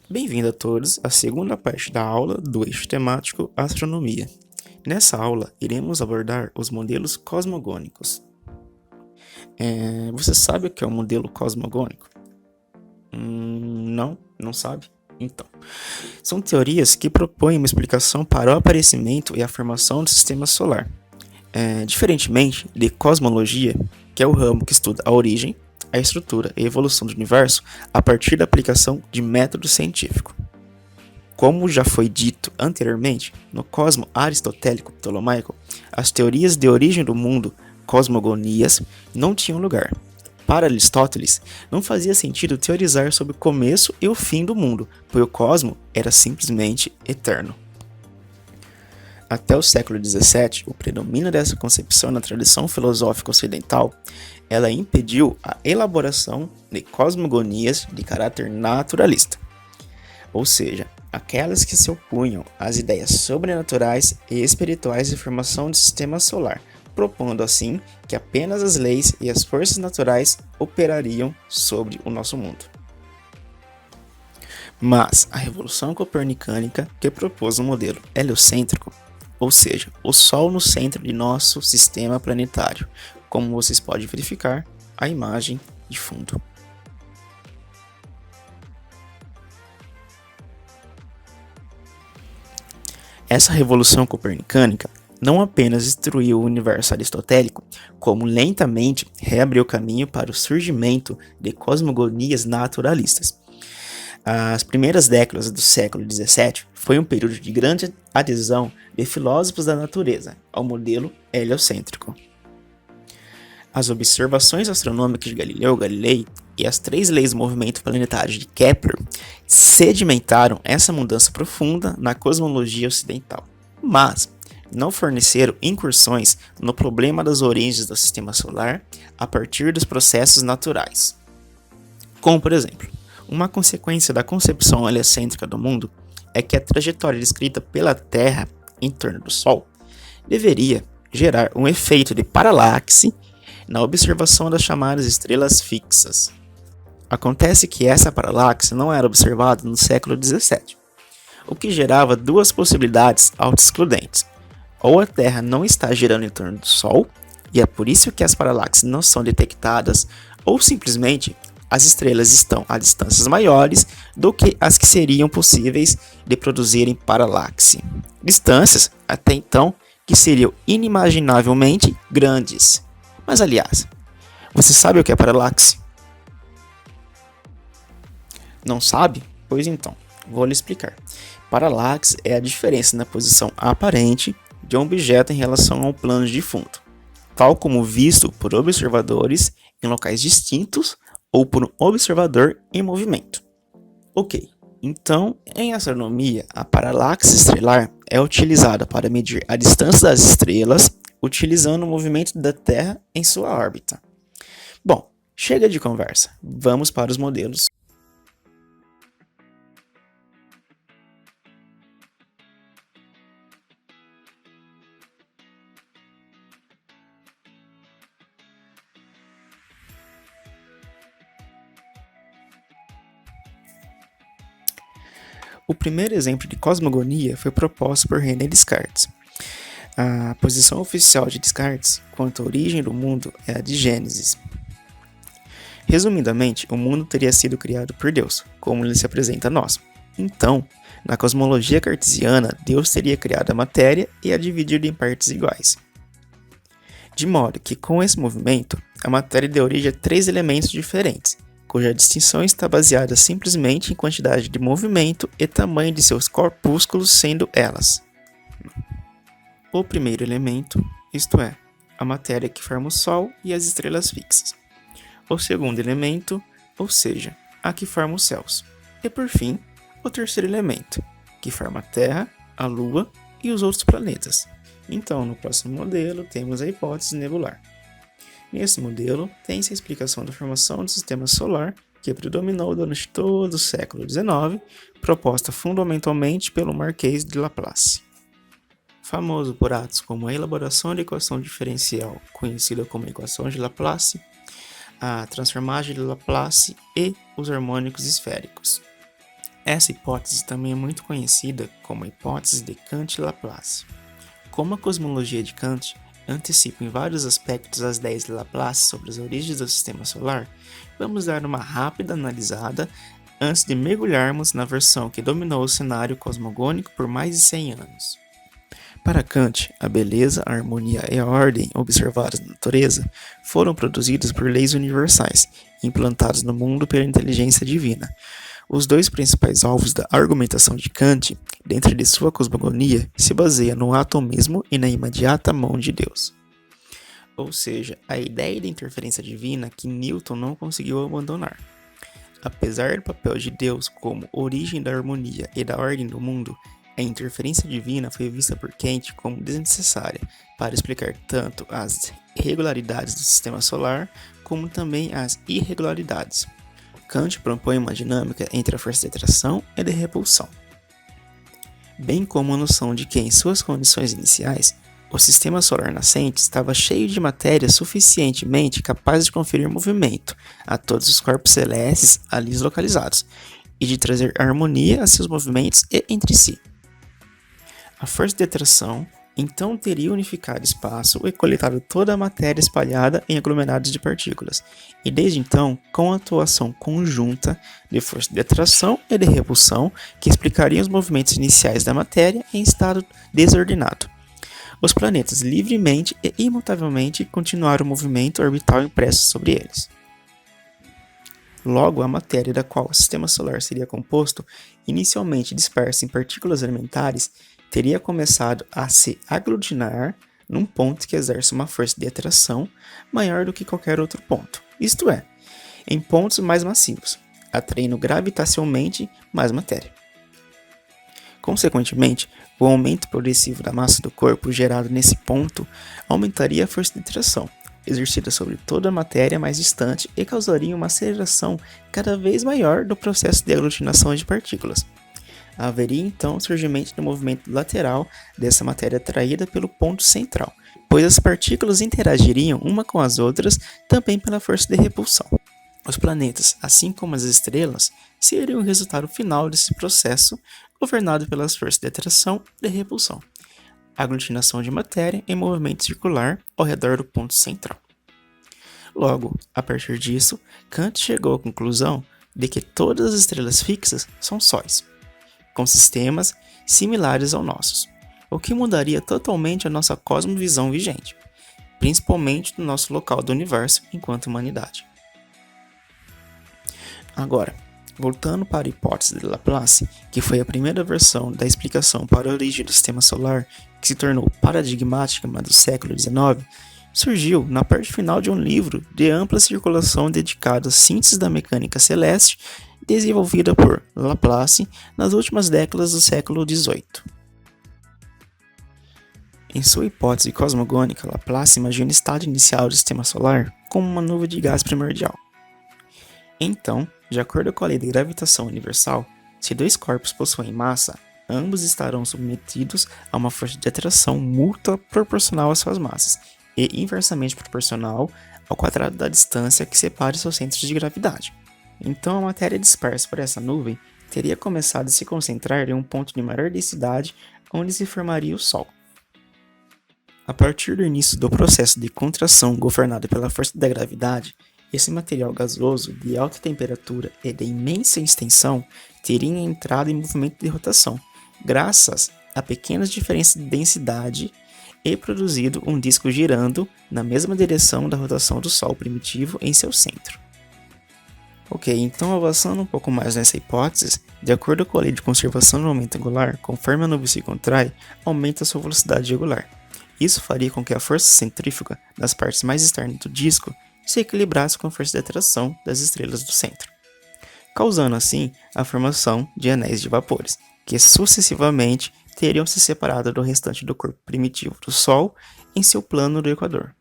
Bem-vindo a todos à segunda parte da aula do eixo temático Astronomia. Nessa aula, iremos abordar os modelos cosmogônicos. Você sabe o que é um modelo cosmogônico? Não sabe? Então, são teorias que propõem uma explicação para o aparecimento e a formação do sistema solar. Diferentemente de cosmologia, que é o ramo que estuda a origem, a estrutura e a evolução do universo a partir da aplicação de método científico. Como já foi dito anteriormente, no cosmo aristotélico ptolomaico, as teorias de origem do mundo, cosmogonias, não tinham lugar. Para Aristóteles, não fazia sentido teorizar sobre o começo e o fim do mundo, pois o cosmo era simplesmente eterno. Até o século XVII, o predomínio dessa concepção na tradição filosófica ocidental, ela impediu a elaboração de cosmogonias de caráter naturalista, ou seja, aquelas que se opunham às ideias sobrenaturais e espirituais de formação do sistema solar, propondo assim que apenas as leis e as forças naturais operariam sobre o nosso mundo. Mas a Revolução Copernicânica, que propôs um modelo heliocêntrico, ou seja, o Sol no centro de nosso sistema planetário, como vocês podem verificar a imagem de fundo. Essa revolução copernicânica não apenas destruiu o universo aristotélico, como lentamente reabriu caminho para o surgimento de cosmogonias naturalistas. As primeiras décadas do século XVII foi um período de grande adesão de filósofos da natureza ao modelo heliocêntrico. As observações astronômicas de Galileu Galilei e as 3 leis do movimento planetário de Kepler sedimentaram essa mudança profunda na cosmologia ocidental, mas não forneceram incursões no problema das origens do sistema solar a partir dos processos naturais. Como, por exemplo, uma consequência da concepção heliocêntrica do mundo é que a trajetória descrita pela Terra em torno do Sol deveria gerar um efeito de paralaxe na observação das chamadas estrelas fixas. Acontece que essa paralaxe não era observada no século XVII, o que gerava 2 possibilidades autoexcludentes. Ou a Terra não está girando em torno do Sol, e é por isso que as paralaxes não são detectadas, ou simplesmente as estrelas estão a distâncias maiores do que as que seriam possíveis de produzirem paralaxe. Distâncias, até então, que seriam inimaginavelmente grandes. Mas, aliás, você sabe o que é paralaxe? Não sabe? Pois então, vou lhe explicar. Paralaxe é a diferença na posição aparente de um objeto em relação ao plano de fundo, tal como visto por observadores em locais distintos ou por um observador em movimento. Ok, então em astronomia a paralaxe estrelar é utilizada para medir a distância das estrelas utilizando o movimento da Terra em sua órbita. Bom, chega de conversa, vamos para os modelos. O primeiro exemplo de cosmogonia foi proposto por René Descartes. A posição oficial de Descartes quanto à origem do mundo é a de Gênesis. Resumidamente, o mundo teria sido criado por Deus, como ele se apresenta a nós. Então, na cosmologia cartesiana, Deus teria criado a matéria e a dividido em partes iguais. De modo que, com esse movimento, a matéria deu origem a 3 elementos diferentes, cuja distinção está baseada simplesmente em quantidade de movimento e tamanho de seus corpúsculos, sendo elas: o primeiro elemento, isto é, a matéria que forma o Sol e as estrelas fixas. O segundo elemento, ou seja, a que forma os céus. E por fim, o terceiro elemento, que forma a Terra, a Lua e os outros planetas. Então, no próximo modelo, temos a hipótese nebular. Nesse modelo, tem-se a explicação da formação do sistema solar, que predominou durante todo o século XIX, proposta fundamentalmente pelo Marquês de Laplace. Famoso por atos como a elaboração da equação diferencial, conhecida como equação de Laplace, a transformagem de Laplace e os harmônicos esféricos. Essa hipótese também é muito conhecida como a hipótese de Kant-Laplace. Como a cosmologia de Kant antecipa em vários aspectos as ideias de Laplace sobre as origens do Sistema Solar, vamos dar uma rápida analisada antes de mergulharmos na versão que dominou o cenário cosmogônico por mais de 100 anos. Para Kant, a beleza, a harmonia e a ordem observadas na natureza foram produzidas por leis universais, implantadas no mundo pela inteligência divina. Os dois principais alvos da argumentação de Kant, dentro de sua cosmogonia, se baseiam no atomismo e na imediata mão de Deus. Ou seja, a ideia da interferência divina que Newton não conseguiu abandonar. Apesar do papel de Deus como origem da harmonia e da ordem do mundo, a interferência divina foi vista por Kant como desnecessária para explicar tanto as regularidades do sistema solar como também as irregularidades. Kant propõe uma dinâmica entre a força de atração e de repulsão, bem como a noção de que, em suas condições iniciais, o sistema solar nascente estava cheio de matéria suficientemente capaz de conferir movimento a todos os corpos celestes ali localizados e de trazer harmonia a seus movimentos e entre si. A força de atração então teria unificado espaço e coletado toda a matéria espalhada em aglomerados de partículas, e desde então, com a atuação conjunta de força de atração e de repulsão, que explicariam os movimentos iniciais da matéria em estado desordenado, os planetas livremente e imutavelmente continuaram o movimento orbital impresso sobre eles. Logo, a matéria da qual o sistema solar seria composto, inicialmente dispersa em partículas elementares, teria começado a se aglutinar num ponto que exerce uma força de atração maior do que qualquer outro ponto, isto é, em pontos mais massivos, atraindo gravitacionalmente mais matéria. Consequentemente, o aumento progressivo da massa do corpo gerado nesse ponto aumentaria a força de atração, exercida sobre toda a matéria mais distante e causaria uma aceleração cada vez maior do processo de aglutinação de partículas. Haveria então o surgimento do movimento lateral dessa matéria atraída pelo ponto central, pois as partículas interagiriam uma com as outras também pela força de repulsão. Os planetas, assim como as estrelas, seriam o resultado final desse processo, governado pelas forças de atração e de repulsão, aglutinação de matéria em movimento circular ao redor do ponto central. Logo, a partir disso, Kant chegou à conclusão de que todas as estrelas fixas são sóis, com sistemas similares aos nossos, o que mudaria totalmente a nossa cosmovisão vigente, principalmente no nosso local do universo enquanto humanidade. Agora, voltando para a hipótese de Laplace, que foi a primeira versão da explicação para a origem do sistema solar, que se tornou paradigmática do século XIX, surgiu na parte final de um livro de ampla circulação dedicado à síntese da mecânica celeste desenvolvida por Laplace nas últimas décadas do século XVIII. Em sua hipótese cosmogônica, Laplace imagina o estado inicial do sistema solar como uma nuvem de gás primordial. Então, de acordo com a lei de gravitação universal, se dois corpos possuem massa, ambos estarão submetidos a uma força de atração mútua proporcional às suas massas e inversamente proporcional ao quadrado da distância que separe seus centros de gravidade. Então, a matéria dispersa por essa nuvem teria começado a se concentrar em um ponto de maior densidade onde se formaria o Sol. A partir do início do processo de contração governado pela força da gravidade, esse material gasoso de alta temperatura e de imensa extensão teria entrado em movimento de rotação, graças a pequenas diferenças de densidade e produzido um disco girando na mesma direção da rotação do Sol primitivo em seu centro. Ok, então avançando um pouco mais nessa hipótese, de acordo com a lei de conservação do momento angular, conforme a nuvem se contrai, aumenta sua velocidade angular. Isso faria com que a força centrífuga das partes mais externas do disco se equilibrasse com a força de atração das estrelas do centro, causando assim a formação de anéis de vapores, que sucessivamente teriam se separado do restante do corpo primitivo do Sol em seu plano do Equador.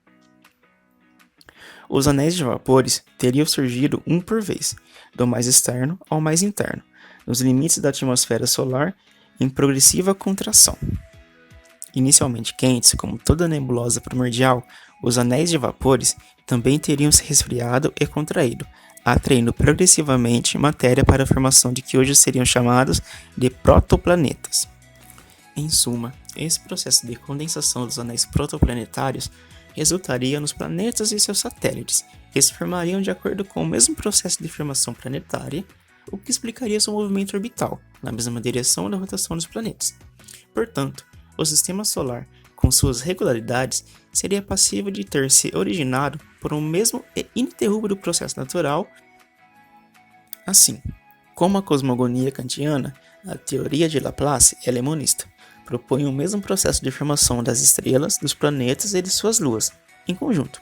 Os anéis de vapores teriam surgido um por vez, do mais externo ao mais interno, nos limites da atmosfera solar em progressiva contração. Inicialmente quentes, como toda nebulosa primordial, os anéis de vapores também teriam se resfriado e contraído, atraindo progressivamente matéria para a formação de que hoje seriam chamados de protoplanetas. Em suma, esse processo de condensação dos anéis protoplanetários resultaria nos planetas e seus satélites, que se formariam de acordo com o mesmo processo de formação planetária, o que explicaria seu movimento orbital, na mesma direção da rotação dos planetas. Portanto, o sistema solar, com suas regularidades, seria passível de ter se originado por um mesmo e ininterrupto processo natural. Assim, como a cosmogonia kantiana, a teoria de Laplace é monista, propõe o mesmo processo de formação das estrelas, dos planetas e de suas luas, em conjunto.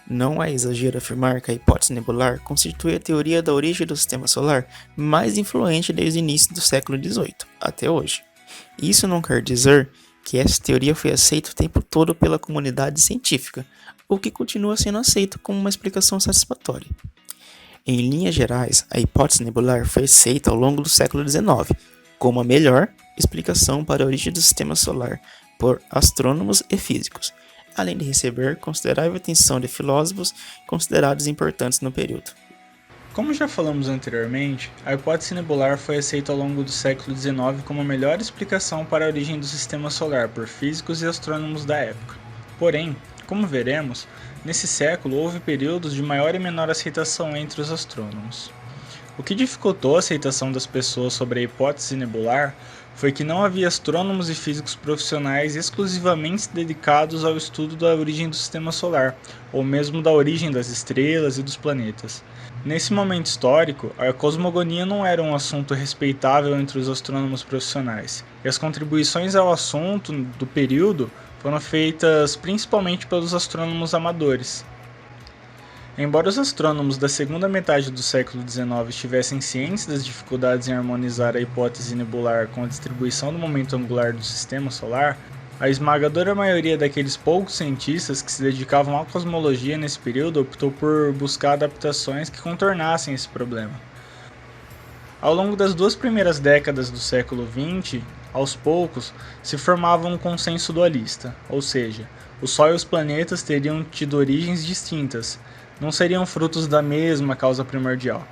Não é exagero afirmar que a hipótese nebular constitui a teoria da origem do sistema solar mais influente desde o início do século XVIII até hoje. Isso não quer dizer que essa teoria foi aceita o tempo todo pela comunidade científica, o que continua sendo aceito como uma explicação satisfatória. Em linhas gerais, a hipótese nebular foi aceita ao longo do século XIX como a melhor explicação para a origem do sistema solar por astrônomos e físicos, além de receber considerável atenção de filósofos considerados importantes no período. Como já falamos anteriormente, a hipótese nebular foi aceita ao longo do século XIX como a melhor explicação para a origem do sistema solar por físicos e astrônomos da época. Porém, como veremos, nesse século houve períodos de maior e menor aceitação entre os astrônomos. O que dificultou a aceitação das pessoas sobre a hipótese nebular foi que não havia astrônomos e físicos profissionais exclusivamente dedicados ao estudo da origem do sistema solar, ou mesmo da origem das estrelas e dos planetas. Nesse momento histórico, a cosmogonia não era um assunto respeitável entre os astrônomos profissionais, e as contribuições ao assunto do período foram feitas principalmente pelos astrônomos amadores. Embora os astrônomos da segunda metade do século XIX estivessem cientes das dificuldades em harmonizar a hipótese nebular com a distribuição do momento angular do sistema solar, a esmagadora maioria daqueles poucos cientistas que se dedicavam à cosmologia nesse período optou por buscar adaptações que contornassem esse problema. Ao longo das duas primeiras décadas do século XX, aos poucos, se formava um consenso dualista, ou seja, o Sol e os planetas teriam tido origens distintas, não seriam frutos da mesma causa primordial.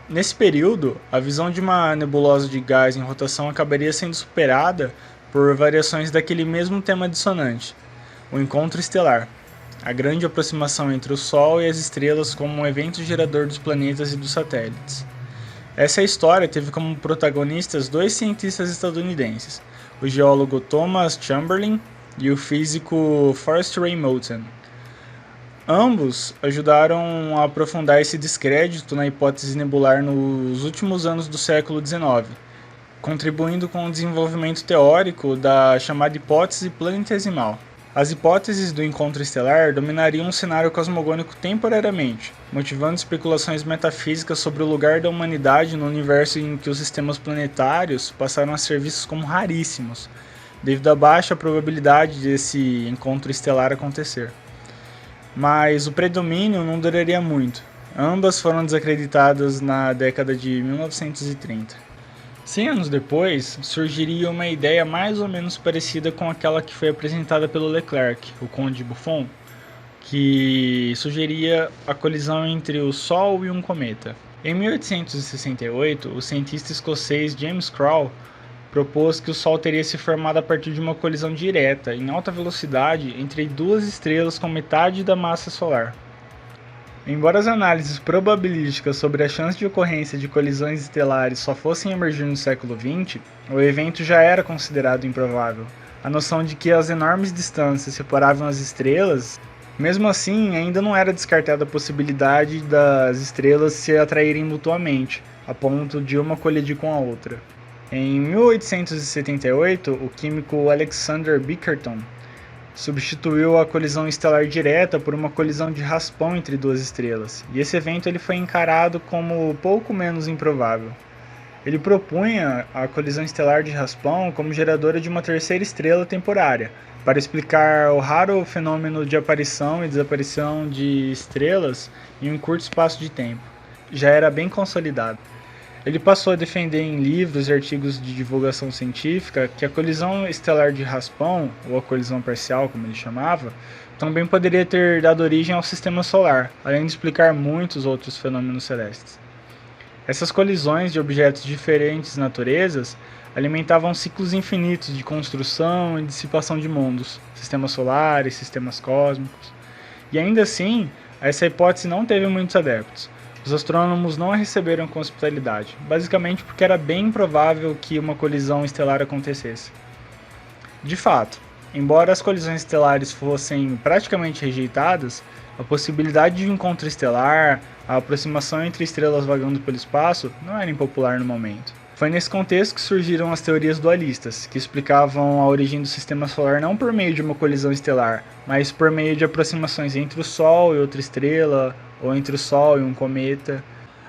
Nesse período, a visão de uma nebulosa de gás em rotação acabaria sendo superada por variações daquele mesmo tema dissonante, o encontro estelar, a grande aproximação entre o Sol e as estrelas como um evento gerador dos planetas e dos satélites. Essa história teve como protagonistas dois cientistas estadunidenses, o geólogo Thomas Chamberlain e o físico Forrest Ray Moulton. Ambos ajudaram a aprofundar esse descrédito na hipótese nebular nos últimos anos do século XIX, contribuindo com o desenvolvimento teórico da chamada hipótese planetesimal. As hipóteses do encontro estelar dominariam um cenário cosmogônico temporariamente, motivando especulações metafísicas sobre o lugar da humanidade no universo em que os sistemas planetários passaram a ser vistos como raríssimos, devido à baixa probabilidade desse encontro estelar acontecer. Mas o predomínio não duraria muito. Ambas foram desacreditadas na década de 1930. 100 anos depois, surgiria uma ideia mais ou menos parecida com aquela que foi apresentada pelo Leclerc, o Conde Buffon, que sugeria a colisão entre o Sol e um cometa. Em 1868, o cientista escocês James Crow propôs que o Sol teria se formado a partir de uma colisão direta, em alta velocidade, entre duas estrelas com metade da massa solar. Embora as análises probabilísticas sobre a chance de ocorrência de colisões estelares só fossem emergir no século XX, o evento já era considerado improvável. A noção de que as enormes distâncias separavam as estrelas, mesmo assim, ainda não era descartada a possibilidade das estrelas se atraírem mutuamente, a ponto de uma colidir com a outra. Em 1878, o químico Alexander Bickerton substituiu a colisão estelar direta por uma colisão de raspão entre duas estrelas, e esse evento ele foi encarado como pouco menos improvável. Ele propunha a colisão estelar de raspão como geradora de uma terceira estrela temporária, para explicar o raro fenômeno de aparição e desaparição de estrelas em um curto espaço de tempo. Já era bem consolidado. Ele passou a defender em livros e artigos de divulgação científica que a colisão estelar de raspão, ou a colisão parcial, como ele chamava, também poderia ter dado origem ao sistema solar, além de explicar muitos outros fenômenos celestes. Essas colisões de objetos de diferentes naturezas alimentavam ciclos infinitos de construção e dissipação de mundos, sistemas solares, sistemas cósmicos. E ainda assim, essa hipótese não teve muitos adeptos. Os astrônomos não a receberam com hospitalidade, basicamente porque era bem improvável que uma colisão estelar acontecesse. De fato, embora as colisões estelares fossem praticamente rejeitadas, a possibilidade de um encontro estelar, a aproximação entre estrelas vagando pelo espaço, não era impopular no momento. Foi nesse contexto que surgiram as teorias dualistas, que explicavam a origem do sistema solar não por meio de uma colisão estelar, mas por meio de aproximações entre o Sol e outra estrela, ou entre o Sol e um cometa.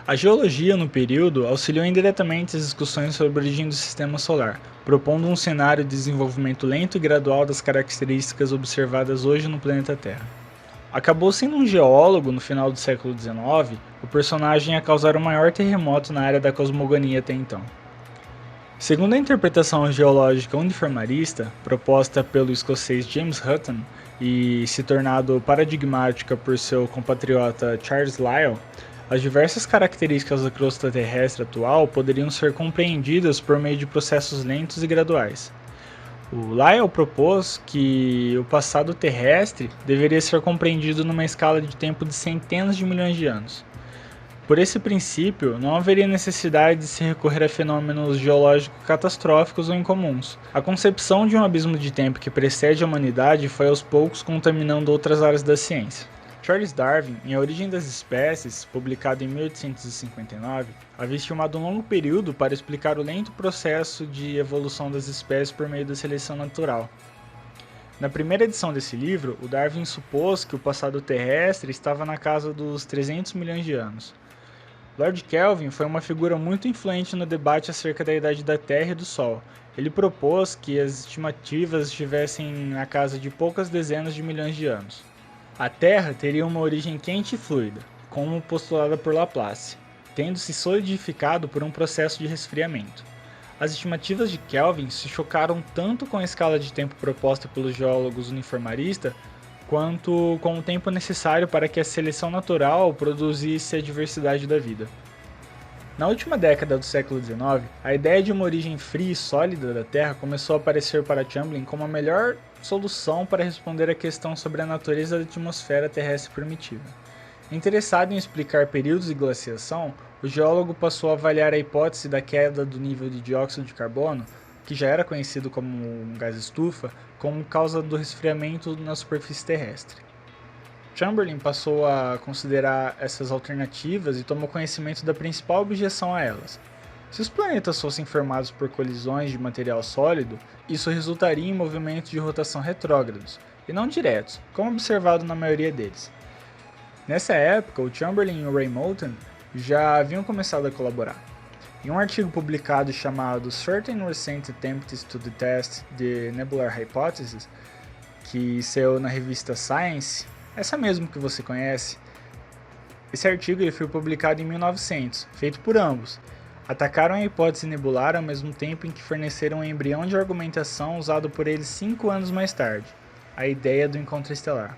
A geologia, no período, auxiliou indiretamente as discussões sobre a origem do sistema solar, propondo um cenário de desenvolvimento lento e gradual das características observadas hoje no planeta Terra. Acabou sendo um geólogo no final do século XIX, o personagem a causar o maior terremoto na área da cosmogonia até então. Segundo a interpretação geológica uniformarista, proposta pelo escocês James Hutton e se tornado paradigmática por seu compatriota Charles Lyell, as diversas características da crosta terrestre atual poderiam ser compreendidas por meio de processos lentos e graduais. O Lyell propôs que o passado terrestre deveria ser compreendido numa escala de tempo de centenas de milhões de anos. Por esse princípio, não haveria necessidade de se recorrer a fenômenos geológicos catastróficos ou incomuns. A concepção de um abismo de tempo que precede a humanidade foi aos poucos contaminando outras áreas da ciência. Charles Darwin, em A Origem das Espécies, publicado em 1859, havia estimado um longo período para explicar o lento processo de evolução das espécies por meio da seleção natural. Na primeira edição desse livro, o Darwin supôs que o passado terrestre estava na casa dos 300 milhões de anos. Lord Kelvin foi uma figura muito influente no debate acerca da idade da Terra e do Sol. Ele propôs que as estimativas estivessem na casa de poucas dezenas de milhões de anos. A Terra teria uma origem quente e fluida, como postulada por Laplace, tendo se solidificado por um processo de resfriamento. As estimativas de Kelvin se chocaram tanto com a escala de tempo proposta pelos geólogos uniformaristas, quanto com o tempo necessário para que a seleção natural produzisse a diversidade da vida. Na última década do século XIX, a ideia de uma origem fria e sólida da Terra começou a aparecer para Chamberlain como a melhor solução para responder à questão sobre a natureza da atmosfera terrestre primitiva. Interessado em explicar períodos de glaciação, o geólogo passou a avaliar a hipótese da queda do nível de dióxido de carbono, que já era conhecido como um gás estufa, como causa do resfriamento na superfície terrestre. Chamberlain passou a considerar essas alternativas e tomou conhecimento da principal objeção a elas. Se os planetas fossem formados por colisões de material sólido, isso resultaria em movimentos de rotação retrógrados, e não diretos, como observado na maioria deles. Nessa época, o Chamberlain e o Ray Moulton já haviam começado a colaborar. Em um artigo publicado chamado Certain Recent Attempts to Test the Nebular Hypothesis, que saiu na revista Science, essa mesmo que você conhece, esse artigo ele foi publicado em 1900, feito por ambos. Atacaram a hipótese nebular ao mesmo tempo em que forneceram um embrião de argumentação usado por eles 5 anos mais tarde, a ideia do encontro estelar.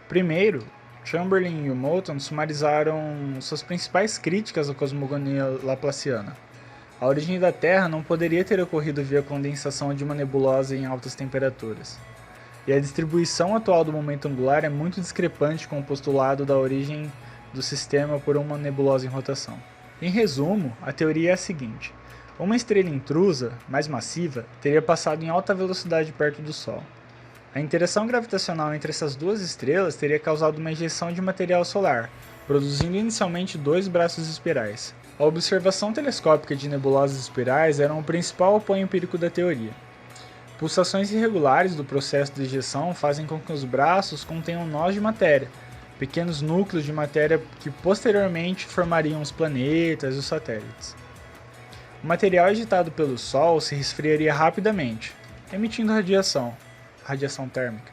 Primeiro, Chamberlain e o Moulton sumarizaram suas principais críticas à cosmogonia laplaciana. A origem da Terra não poderia ter ocorrido via condensação de uma nebulosa em altas temperaturas. E a distribuição atual do momento angular é muito discrepante com o postulado da origem do sistema por uma nebulosa em rotação. Em resumo, a teoria é a seguinte: uma estrela intrusa, mais massiva, teria passado em alta velocidade perto do Sol. A interação gravitacional entre essas duas estrelas teria causado uma injeção de material solar, produzindo inicialmente 2 braços espirais. A observação telescópica de nebulosas espirais era o principal apoio empírico da teoria. Pulsações irregulares do processo de ejeção fazem com que os braços contenham nós de matéria, pequenos núcleos de matéria que posteriormente formariam os planetas e os satélites. O material agitado pelo Sol se resfriaria rapidamente, emitindo radiação térmica,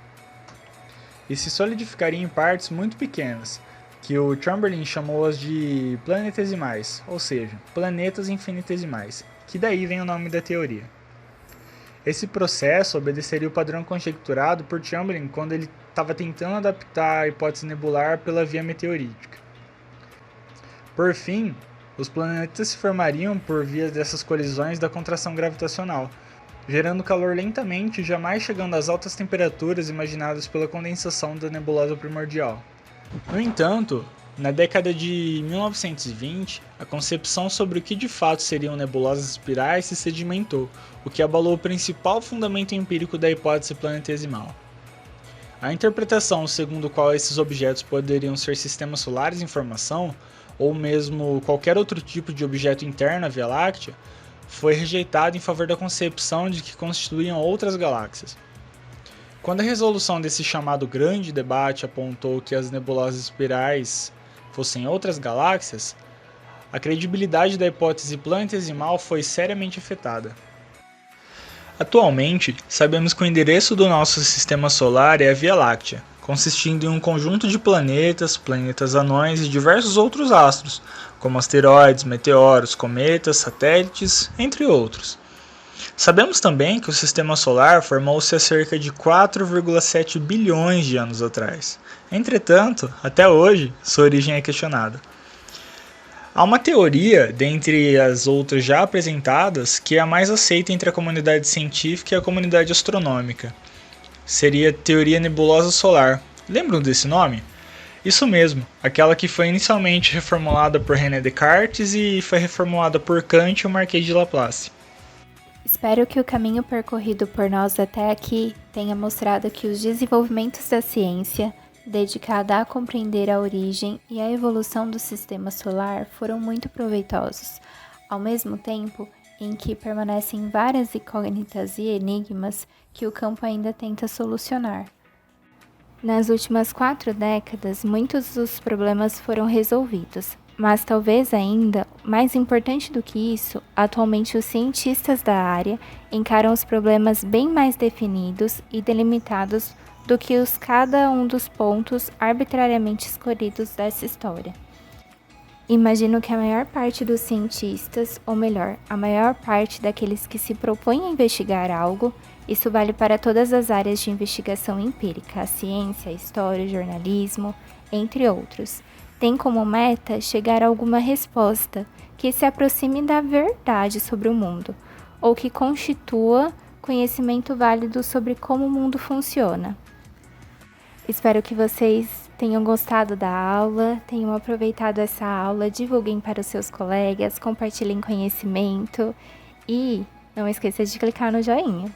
e se solidificaria em partes muito pequenas, que o Chamberlain chamou-as de planetesimais, ou seja, planetas infinitesimais, que daí vem o nome da teoria. Esse processo obedeceria o padrão conjecturado por Chamberlain quando ele estava tentando adaptar a hipótese nebular pela via meteorítica. Por fim, os planetas se formariam por via dessas colisões da contração gravitacional, gerando calor lentamente e jamais chegando às altas temperaturas imaginadas pela condensação da nebulosa primordial. No entanto, na década de 1920, a concepção sobre o que de fato seriam nebulosas espirais se sedimentou, o que abalou o principal fundamento empírico da hipótese planetesimal. A interpretação segundo qual esses objetos poderiam ser sistemas solares em formação, ou mesmo qualquer outro tipo de objeto interno à Via Láctea, foi rejeitada em favor da concepção de que constituíam outras galáxias. Quando a resolução desse chamado grande debate apontou que as nebulosas espirais fossem outras galáxias, a credibilidade da hipótese planetesimal foi seriamente afetada. Atualmente, sabemos que o endereço do nosso sistema solar é a Via Láctea, consistindo em um conjunto de planetas, planetas anões e diversos outros astros, como asteroides, meteoros, cometas, satélites, entre outros. Sabemos também que o sistema solar formou-se há cerca de 4,7 bilhões de anos atrás. Entretanto, até hoje, sua origem é questionada. Há uma teoria, dentre as outras já apresentadas, que é a mais aceita entre a comunidade científica e a comunidade astronômica. Seria a teoria nebulosa solar. Lembram desse nome? Isso mesmo, aquela que foi inicialmente reformulada por René Descartes e foi reformulada por Kant e o Marquês de Laplace. Espero que o caminho percorrido por nós até aqui tenha mostrado que os desenvolvimentos da ciência, dedicada a compreender a origem e a evolução do sistema solar, foram muito proveitosos, ao mesmo tempo em que permanecem várias incógnitas e enigmas que o campo ainda tenta solucionar. Nas últimas 4 décadas, muitos dos problemas foram resolvidos, mas talvez ainda, mais importante do que isso, atualmente os cientistas da área encaram os problemas bem mais definidos e delimitados do que cada um dos pontos arbitrariamente escolhidos dessa história. Imagino que a maior parte dos cientistas, ou melhor, a maior parte daqueles que se propõem a investigar algo, isso vale para todas as áreas de investigação empírica, a ciência, a história, o jornalismo, entre outros, tem como meta chegar a alguma resposta que se aproxime da verdade sobre o mundo, ou que constitua conhecimento válido sobre como o mundo funciona. Espero que vocês tenham gostado da aula, tenham aproveitado essa aula, divulguem para os seus colegas, compartilhem conhecimento e não esqueça de clicar no joinha.